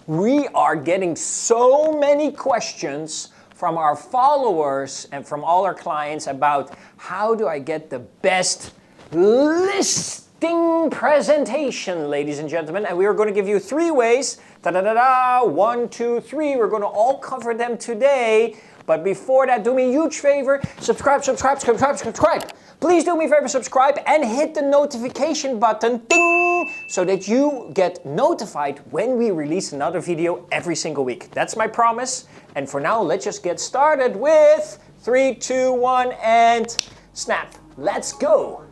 We are getting so many questions from our followers and from all our clients about how do I get the best listing presentation, ladies and gentlemen. And we are going to give you 3 ways. Da-da-da-da, 1, 2, 3. We're going to all cover them today. But before that, do me a huge favor. Subscribe. Please do me a favor, subscribe and hit the notification button, ding, so that you get notified when we release another video every single week. That's my promise. And for now, let's just get started with 3, 2, 1, and snap. Let's go.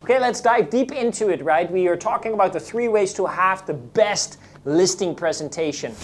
Okay, let's dive deep into it, right? We are talking about the 3 ways to have the best listing presentation.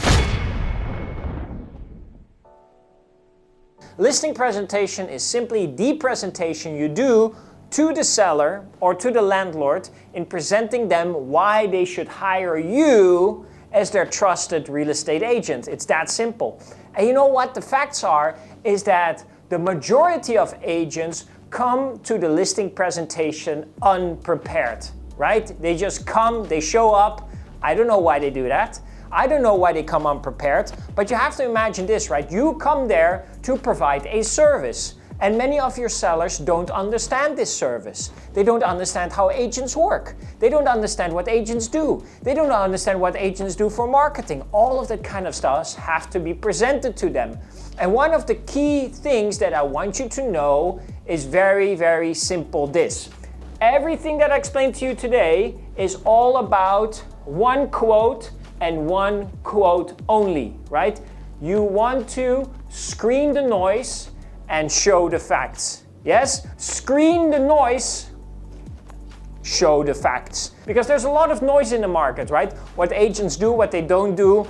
Listing presentation is simply the presentation you do to the seller or to the landlord in presenting them why they should hire you as their trusted real estate agent. It's that simple. And you know what the facts are is that the majority of agents come to the listing presentation unprepared, right? They just come, they show up. I don't know why they do that. I don't know why they come unprepared, but you have to imagine this, right? You come there to provide a service, and many of your sellers don't understand this service. They don't understand how agents work. They don't understand what agents do. They don't understand what agents do for marketing. All of that kind of stuff have to be presented to them. And one of the key things that I want you to know is very, very simple this. Everything that I explained to you today is all about one quote and one quote only, right? You want to screen the noise and show the facts. Yes? Screen the noise, show the facts. Because there's a lot of noise in the market, right? What agents do, what they don't do,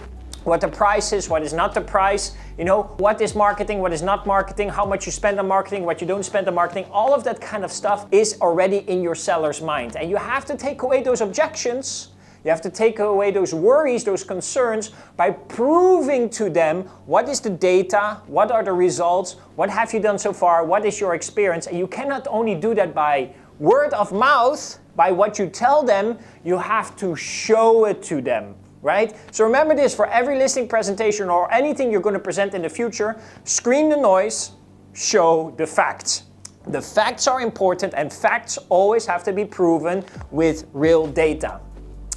what the price is, what is not the price, you know, what is marketing, what is not marketing, how much you spend on marketing, what you don't spend on marketing, all of that kind of stuff is already in your seller's mind. And you have to take away those objections, you have to take away those worries, those concerns by proving to them what is the data, what are the results, what have you done so far, what is your experience. And you cannot only do that by word of mouth, by what you tell them, you have to show it to them. Right? So remember this, for every listing presentation or anything you're going to present in the future, screen the noise, show the facts. The facts are important, and facts always have to be proven with real data.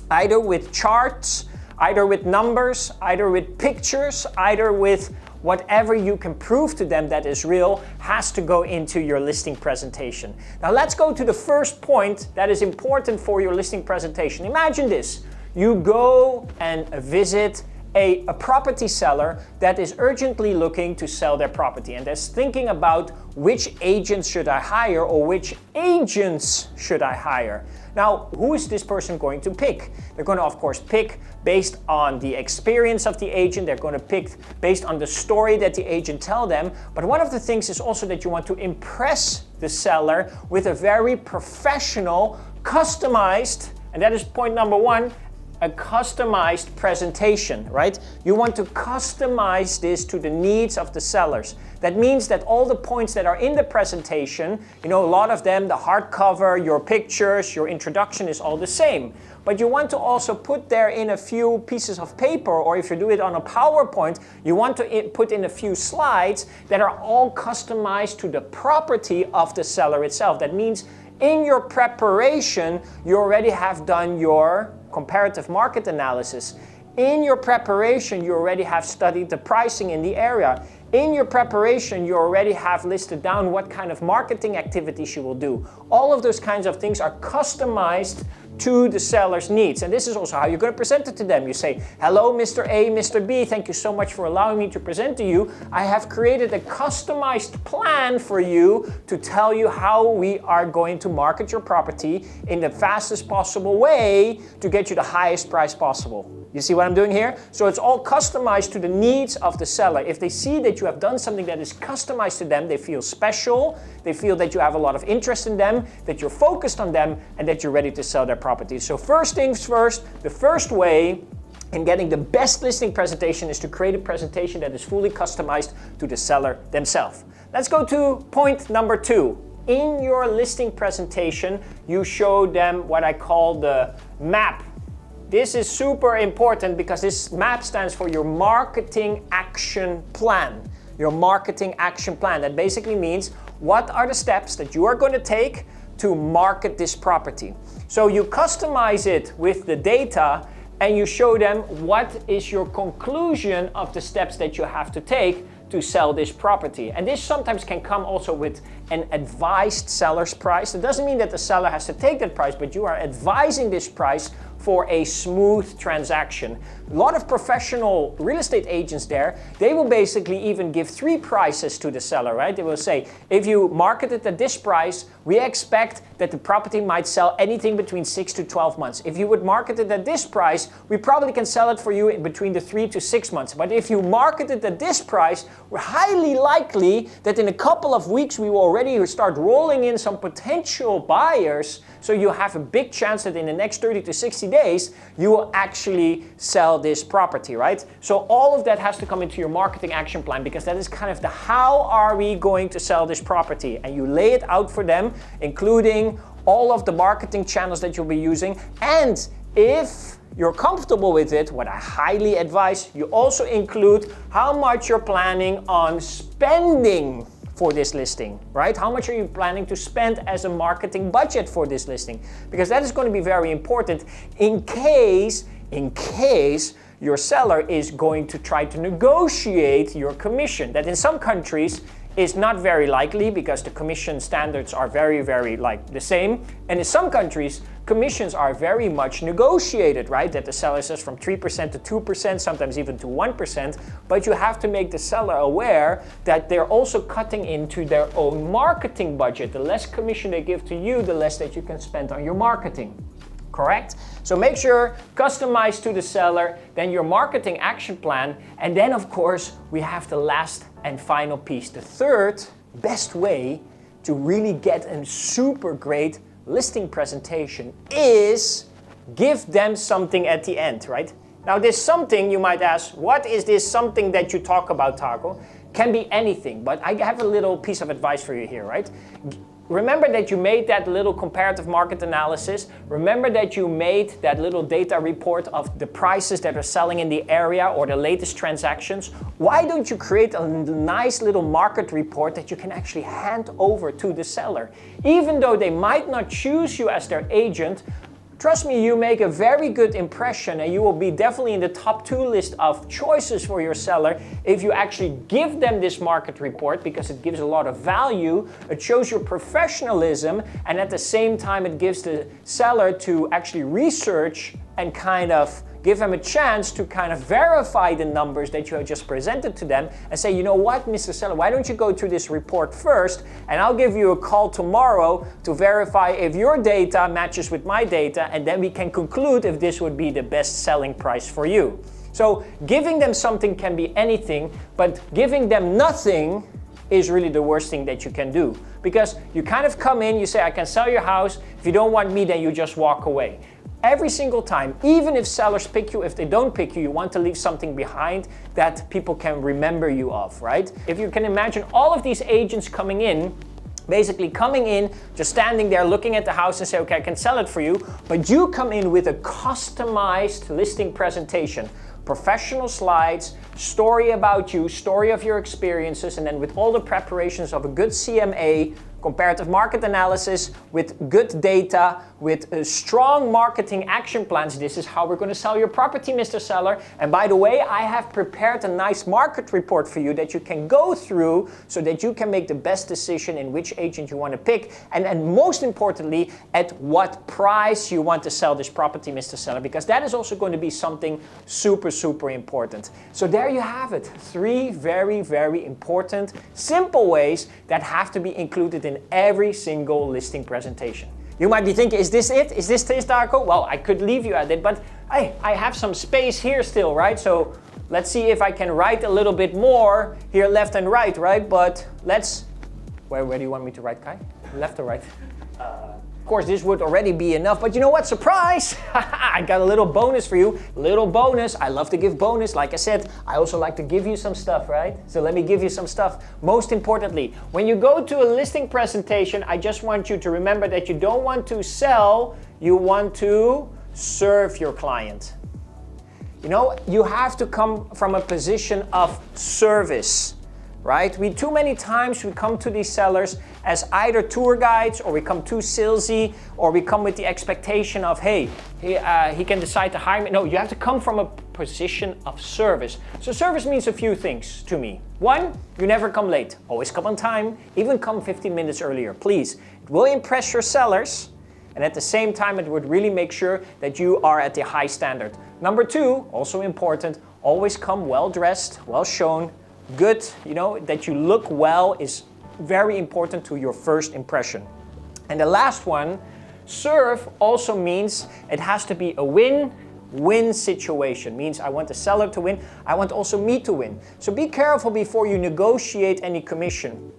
Either with charts, either with numbers, either with pictures, either with whatever you can prove to them that is real has to go into your listing presentation. Now let's go to the first point that is important for your listing presentation. Imagine this. You go and visit a property seller that is urgently looking to sell their property and is thinking about which agents should I hire or which agents should I hire. Now, who is this person going to pick? They're going to, of course, pick based on the experience of the agent. They're going to pick based on the story that the agent tell them. But one of the things is also that you want to impress the seller with a very professional, customized, and that is point number 1, a customized presentation, right? You want to customize this to the needs of the sellers. That means that all the points that are in the presentation, you know, a lot of them, the hardcover, your pictures, your introduction is all the same. But you want to also put there in a few pieces of paper, or if you do it on a PowerPoint, you want to put in a few slides that are all customized to the property of the seller itself. That means in your preparation, you already have done your comparative market analysis. In your preparation, you already have studied the pricing in the area. In your preparation, you already have listed down what kind of marketing activities you will do. All of those kinds of things are customized to the seller's needs. And this is also how you're going to present it to them. You say, hello, Mr. A, Mr. B, thank you so much for allowing me to present to you. I have created a customized plan for you to tell you how we are going to market your property in the fastest possible way to get you the highest price possible. You see what I'm doing here? So it's all customized to the needs of the seller. If they see that you have done something that is customized to them, they feel special, they feel that you have a lot of interest in them, that you're focused on them, and that you're ready to sell their property. So first things first, the first way in getting the best listing presentation is to create a presentation that is fully customized to the seller themselves. Let's go to point number 2. In your listing presentation, you show them what I call the map. This is super important because this map stands for your marketing action plan. Your marketing action plan. That basically means what are the steps that you are going to take to market this property. So you customize it with the data and you show them what is your conclusion of the steps that you have to take to sell this property. And this sometimes can come also with an advised seller's price. It doesn't mean that the seller has to take that price, but you are advising this price for a smooth transaction. A lot of professional real estate agents there, they will basically even give 3 prices to the seller, right? They will say, if you market it at this price, we expect that the property might sell anything between 6 to 12 months. If you would market it at this price, we probably can sell it for you in between the 3 to 6 months. But if you market it at this price, we're highly likely that in a couple of weeks we will already start rolling in some potential buyers. So you have a big chance that in the next 30 to 60 days, you will actually sell this property, right? So all of that has to come into your marketing action plan because that is kind of the how are we going to sell this property? And you lay it out for them, including all of the marketing channels that you'll be using. And if you're comfortable with it, what I highly advise, you also include how much you're planning on spending for this listing, right? How much are you planning to spend as a marketing budget for this listing? Because that is going to be very important in case your seller is going to try to negotiate your commission. That in some countries is not very likely because the commission standards are very like the same. And in some countries, commissions are very much negotiated, right? That the seller says from 3% to 2%, sometimes even to 1%. But you have to make the seller aware that they're also cutting into their own marketing budget. The less commission they give to you, the less that you can spend on your marketing. Correct? So make sure, customize to the seller, then your marketing action plan, and then of course we have the last and final piece. The third best way to really get a super great listing presentation is give them something at the end, right? Now this something, you might ask, what is this something that you talk about, Taco? Can be anything, but I have a little piece of advice for you here, right? Remember that you made that little comparative market analysis. Remember that you made that little data report of the prices that are selling in the area or the latest transactions. Why don't you create a nice little market report that you can actually hand over to the seller? Even though they might not choose you as their agent, trust me, you make a very good impression and you will be definitely in the top 2 list of choices for your seller if you actually give them this market report because it gives a lot of value, it shows your professionalism, and at the same time it gives the seller to actually research and kind of give them a chance to kind of verify the numbers that you have just presented to them and say, you know what, Mr. Seller, why don't you go through this report first and I'll give you a call tomorrow to verify if your data matches with my data, and then we can conclude if this would be the best selling price for you. So giving them something can be anything, but giving them nothing is really the worst thing that you can do. Because you kind of come in, you say, I can sell your house. If you don't want me, then you just walk away. Every single time, even if sellers pick you, if they don't pick you, you want to leave something behind that people can remember you of, right? If you can imagine all of these agents coming in, basically coming in, just standing there looking at the house and say, okay, I can sell it for you, but you come in with a customized listing presentation, professional slides, story about you, story of your experiences, and then with all the preparations of a good CMA, comparative market analysis, with good data, with strong marketing action plans. This is how we're going to sell your property, Mr. Seller. And by the way, I have prepared a nice market report for you that you can go through so that you can make the best decision in which agent you want to pick. And most importantly, at what price you want to sell this property, Mr. Seller, because that is also going to be something super, super important. So there you have it. 3 very, very important, simple ways that have to be included in every single listing presentation. You might be thinking, is this it? Is this Darko? Well, I could leave you at it, but hey, I have some space here still, right? So let's see if I can write a little bit more here, left and right, right? But let's, where do you want me to write, Kai? Left or right? Of course, this would already be enough, but you know what? Surprise! I got a little bonus for you. Little bonus. I love to give bonus. Like I said, I also like to give you some stuff, right? So let me give you some stuff. Most importantly, when you go to a listing presentation, I just want you to remember that you don't want to sell, you want to serve your client. You know, you have to come from a position of service. Right? Too many times we come to these sellers as either tour guides, or we come too salesy, or we come with the expectation of, hey, he can decide to hire me. No, you have to come from a position of service. So service means a few things to me. One, you never come late. Always come on time, even come 15 minutes earlier, please. It will impress your sellers, and at the same time, it would really make sure that you are at the high standard. Number two, also important, always come well dressed, well shown, good, you know, that you look well is very important to your first impression. And the last one, serve also means it has to be a win-win situation. Means I want the seller to win, I want also me to win. So be careful before you negotiate any commission.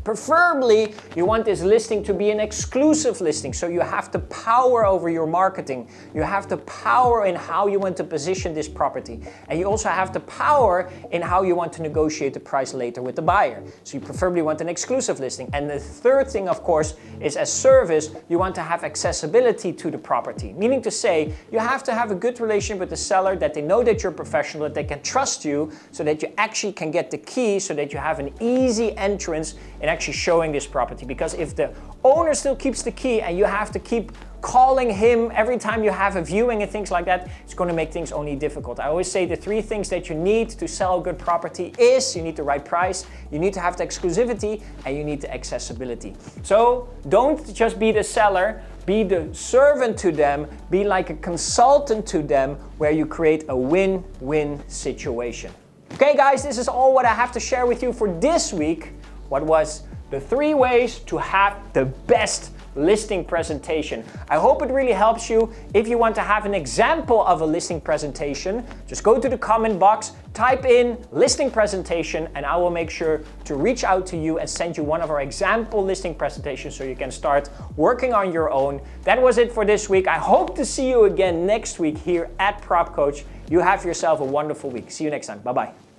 Preferably, you want this listing to be an exclusive listing, so you have the power over your marketing. You have the power in how you want to position this property. And you also have the power in how you want to negotiate the price later with the buyer. So you preferably want an exclusive listing. And the third thing, of course, is as service, you want to have accessibility to the property. Meaning to say, you have to have a good relationship with the seller, that they know that you're professional, that they can trust you, so that you actually can get the key, so that you have an easy entrance in actually showing this property. Because if the owner still keeps the key and you have to keep calling him every time you have a viewing and things like that, it's going to make things only difficult. I always say the three things that you need to sell a good property is you need the right price, you need to have the exclusivity, and you need the accessibility. So don't just be the seller, be the servant to them, be like a consultant to them, where you create a win-win situation. Okay guys, this is all what I have to share with you for this week. What was the 3 ways to have the best listing presentation. I hope it really helps you. If you want to have an example of a listing presentation, just go to the comment box, type in listing presentation, and I will make sure to reach out to you and send you one of our example listing presentations so you can start working on your own. That was it for this week. I hope to see you again next week here at Propcoach. You have yourself a wonderful week. See you next time. Bye-bye.